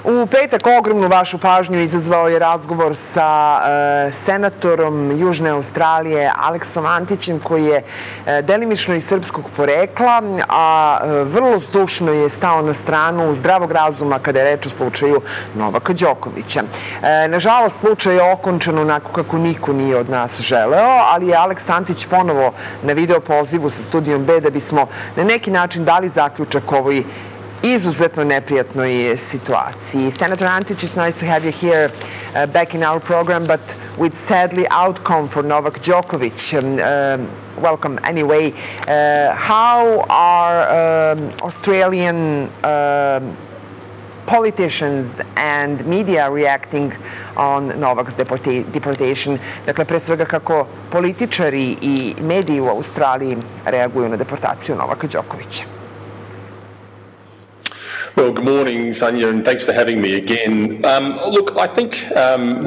U petak ogromnu vašu pažnju izazvao je razgovor sa senatorom Južne Australije Alexom Anticem, koji je delimično iz srpskog porekla, a vrlo zdušno je stao na stranu zdravog razuma kada je reč o slučaju Novaka Djokovića. Nažalost, slučaj je okončan onako kako niko nije od nas želeo, ali je Alex Antic ponovo na video pozivu sa studijom B da bismo na neki način dali zaključak ovoj izuzetno neprijatnoj situaciji. Senator Antic, it's nice to have you here back in our program, but with sadly outcome for Novak Djokovic. Welcome anyway. How are Australian politicians and media reacting on Novak's deportation? Dakle, pre svega kako političari i mediji u Australiji reaguju na deportaciju Novaka Djokovića. Well, good morning, Sonia, and thanks for having me again. Look, I think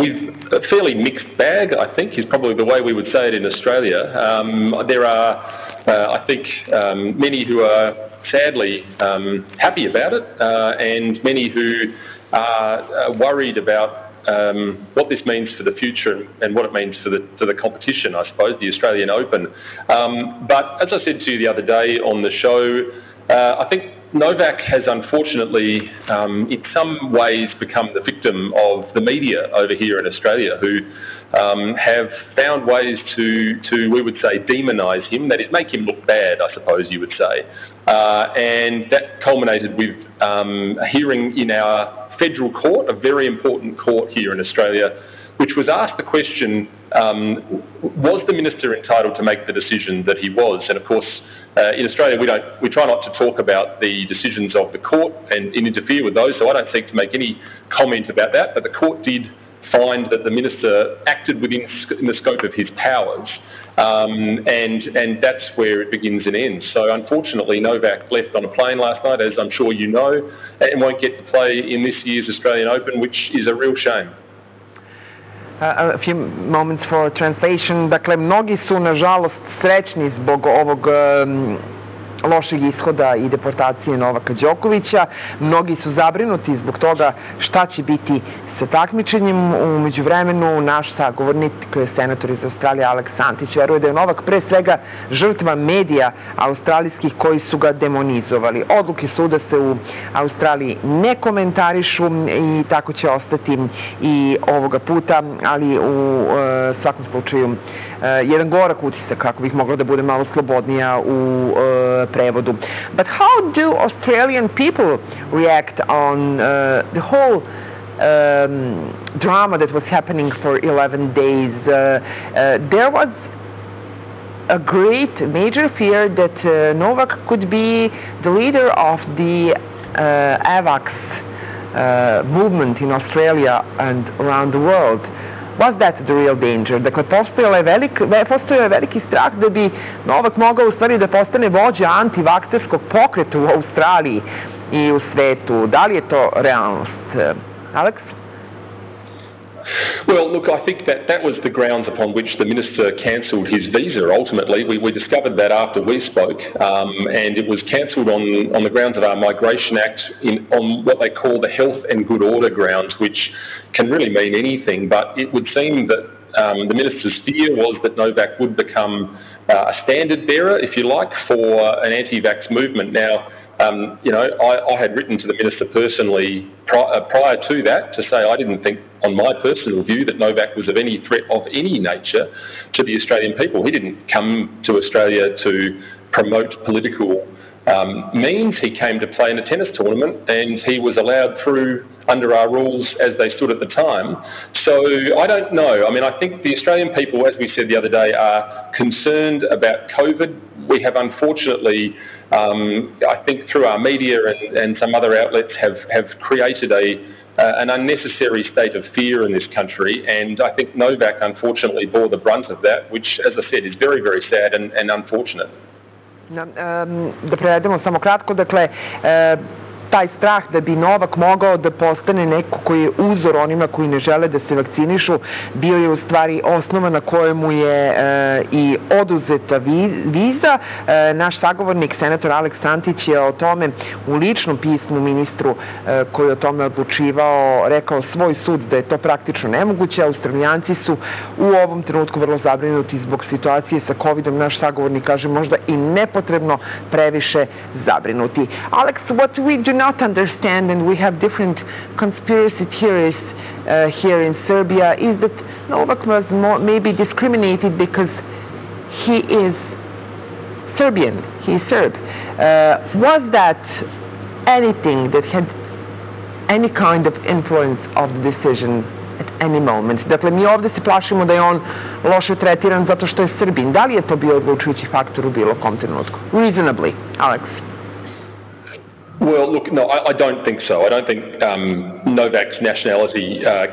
with a fairly mixed bag, I think, is probably the way we would say it in Australia. There are, I think, many who are sadly happy about it, and many who are worried about what this means for the future and what it means for the competition, I suppose, the Australian Open. But as I said to you the other day on the show, I think Novak has unfortunately, in some ways, become the victim of the media over here in Australia, who have found ways to, we would say, demonise him, that is, make him look bad, I suppose you would say. And that culminated with a hearing in our federal court, a very important court here in Australia, which was asked the question, was the minister entitled to make the decision that he was? And of course, in Australia, we try not to talk about the decisions of the court and interfere with those, so I don't seek to make any comment about that, but the court did find that the minister acted within the scope of his powers, and that's where it begins and ends. So unfortunately, Novak left on a plane last night, as I'm sure you know, and won't get to play in this year's Australian Open, which is a real shame. A few moments for translation. Dakle, mnogi su, nažalost, srećni zbog ovog lošeg ishoda i deportacije Novaka Djokovića. Mnogi su zabrinuti zbog toga šta će biti sa takmičenjem. U međuvremenu, naš sagovornik, koji je senator iz Australije, Alex Antic, veruje da je Novak pre svega žrtva medija australijskih koji su ga demonizovali. Odluke suda se u Australiji ne komentarišu i tako će ostati i ovoga puta, ali u svakom slučaju jedan gorak utisak, kako bih mogla da bude malo slobodnija u prevodu. But how do Australian people react on the whole drama that was happening for 11 days? There was a great major fear that Novak could be the leader of the AVAX movement in Australia and around the world. Was that the real danger? Dakle, postojao je veliki strah da bi Novak mogao u stvari da postane vođa antivakserskog pokreta u Australiji i u svetu. Da li je to realnost? Alex? Well, look, I think that was the grounds upon which the minister cancelled his visa. Ultimately, we discovered that after we spoke, and it was cancelled on the grounds of our Migration Act, on what they call the health and good order grounds, which can really mean anything. But it would seem that the minister's fear was that Novak would become a standard bearer, if you like, for an anti-vax movement. Now, you know, I had written to the minister personally prior to that to say I didn't think, on my personal view, that Novak was of any threat of any nature to the Australian people. He didn't come to Australia to promote political means. He came to play in a tennis tournament, and he was allowed through under our rules as they stood at the time. So I don't know. I mean, I think the Australian people, as we said the other day, are concerned about COVID. We have unfortunately, I think through our media and some other outlets, have created an unnecessary state of fear in this country, and I think Novak unfortunately bore the brunt of that, which, as I said, is very, very sad and unfortunate. Da prevedemo samo kratko, dakle, taj strah da bi Novak mogao da postane neko koji je uzor onima koji ne žele da se vakcinišu, bio je u stvari osnova na kojemu je i oduzeta viza. Naš sagovornik, senator Alex Antic, je o tome u ličnom pismu ministru koji je o tome odlučivao rekao svoj sud da je to praktično nemoguće. Australijanci su u ovom trenutku vrlo zabrinuti zbog situacije sa COVID-om. Naš sagovornik kaže možda i nepotrebno previše zabrinuti. Alex, what we do not understand, and we have different conspiracy theorists here in Serbia, is that Novak was maybe discriminated because he is Serbian, he is Serb. Was that anything that had any kind of influence of the decision at any moment? Dakle, mi ovde se plašimo da je on loše tretiran zato što je Srbin. Da li je to bio odlučujući faktor u bilo kom trenutku? Reasonably, Alex. Well, look, no, I don't think so. I don't think Novak's nationality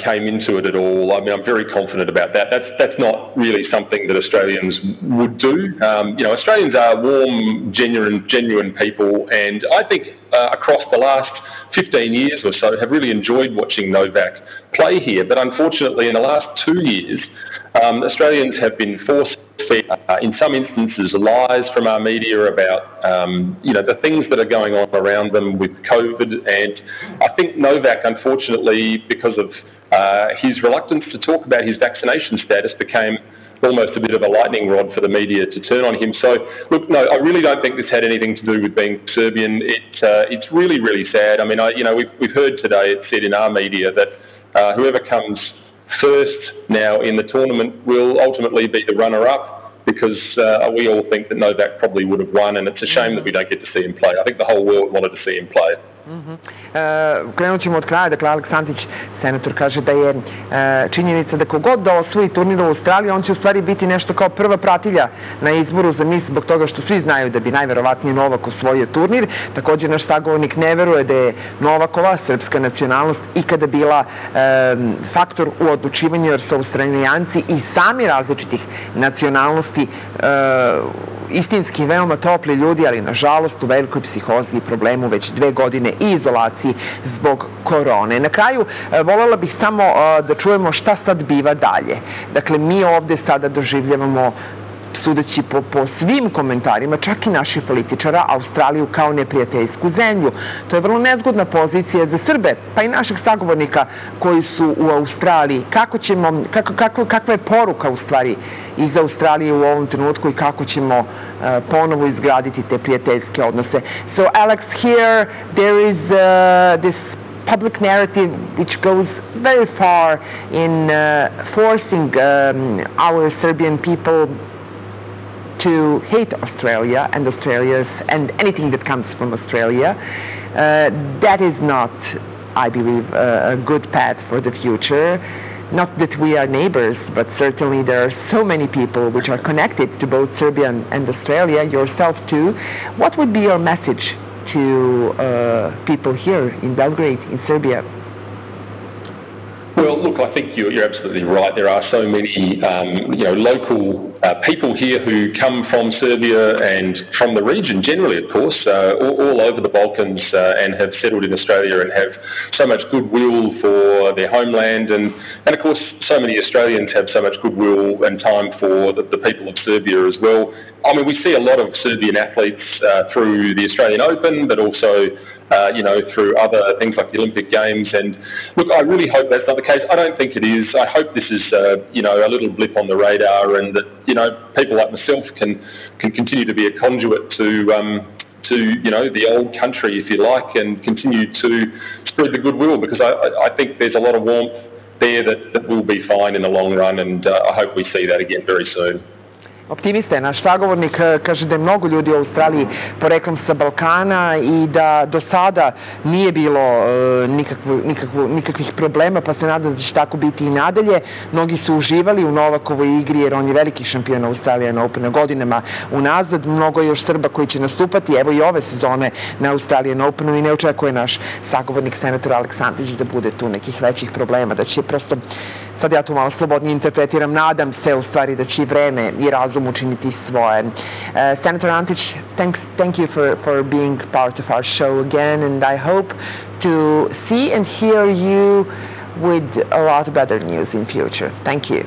came into it at all. I mean, I'm very confident about that. That's not really something that Australians would do. Australians are warm, genuine people, and I think across the last 15 years or so have really enjoyed watching Novak play here. But unfortunately, in the last 2 years, Australians have been forced in some instances lies from our media about the things that are going on around them with COVID, and I think Novak, unfortunately, because of his reluctance to talk about his vaccination status, became almost a bit of a lightning rod for the media to turn on him. So, look, no, I really don't think this had anything to do with being Serbian. It's really, really sad. I mean, we've heard today, it's said in our media that whoever comes first now in the tournament will ultimately be the runner-up, because we all think that Novak probably would have won, and it's a shame that we don't get to see him play. I think the whole world wanted to see him play. Krenut ćemo od kraja. Dakle, Alex Antic, senator, kaže da je činjenica da kogod da osvoji turnir u Australiji, on će u stvari biti nešto kao prva pratilja na izboru za mis, zbog toga što svi znaju da bi najverovatnije Novak osvojio turnir. Također, naš sagovornik ne veruje da je Novakova srpska nacionalnost ikada bila faktor u odlučivanju, jer su Australijanci i sami različitih nacionalnosti istinski veoma topli ljudi, ali nažalost u velikoj psihozi i problemu već 2 godine i izolaciji zbog korone. Na kraju, voljela bih samo da čujemo šta sad biva dalje. Dakle, mi ovde sada doživljavamo, sudeći po svim komentarima, čak i naših političara, Australiju kao neprijateljsku zemlju. To je vrlo nezgodna pozicija za Srbe, pa i naših sagovornika koji su u Australiji. Kakva je poruka u stvari iz Australije u ovom trenutku i kako ćemo ponovo izgraditi te prijateljske odnose? So, Alex, here there is this public narrative which goes very far in forcing our Serbian people to hate Australia and Australians and anything that comes from Australia. That is not, I believe, a good path for the future. Not that we are neighbors, but certainly there are so many people which are connected to both Serbia and Australia, yourself too. What would be your message to people here in Belgrade, in Serbia? Well, look, I think you're absolutely right. There are so many, local people here who come from Serbia and from the region generally, of course, all over the Balkans and have settled in Australia and have so much goodwill for their homeland. And of course, so many Australians have so much goodwill and time for the people of Serbia as well. I mean, we see a lot of Serbian athletes through the Australian Open, but also through other things like the Olympic Games. And look, I really hope that's not the case. I don't think it is. I hope this is, a little blip on the radar, and that, people like myself can continue to be a conduit to the old country, if you like, and continue to spread the goodwill, because I think there's a lot of warmth there that will be fine in the long run, and I hope we see that again very soon. Optimista je naš sagovornik, kaže da je mnogo ljudi u Australiji poreklom sa Balkana i da do sada nije bilo nikakvih problema, pa se nadam da će tako biti i nadalje. Mnogi su uživali u Novakovoj igri, jer on je veliki šampion Australijan Open godinama unazad. Mnogo je još Srba koji će nastupati, evo i ove sezone na Australian Openu, i ne očekuje naš sagovornik, senator Alex Antic, da bude tu nekih većih problema, da će prosto sad ja to malo slobodnije interpretiram, nadam se u stvari da će i vreme i razum učiniti svoje. Senator Antic, thank you for being part of our show again, and I hope to see and hear you with a lot of better news in future. Thank you.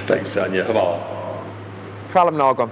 Thanks, Sanja. Hvala. Hvala mnogo.